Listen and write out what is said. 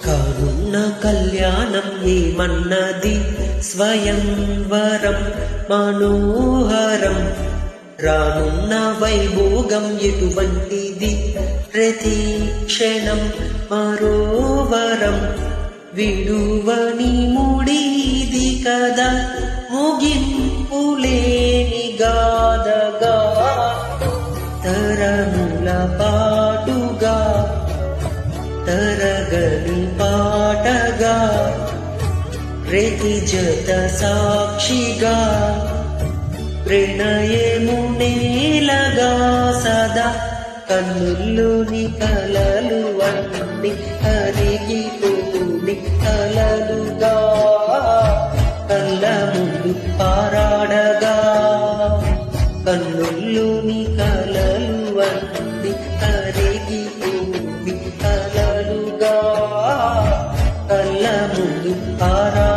కానున్న కళ్యాణం ఏమన్నది స్వయంవరం మనోహరం. రానున్న వైభోగం ఎటువంటిది ప్రతి క్షణం మరోవరం. విడువని ముడిది కదా ముగింపులేని గాథగా తరముల పాటుగా తరగని పాటగా ప్రతి జత సాక్షిగా ప్రణయము నేలగా సదా కన్నుల్లోని కలలు అన్ని కరిగిపోని కలలుగా కళ్ళ ముందు పారాడగా కన్నుల్లోని కలలు అన్ని కరిగిపోని కలలుగా కళ్ళ ముందు పారా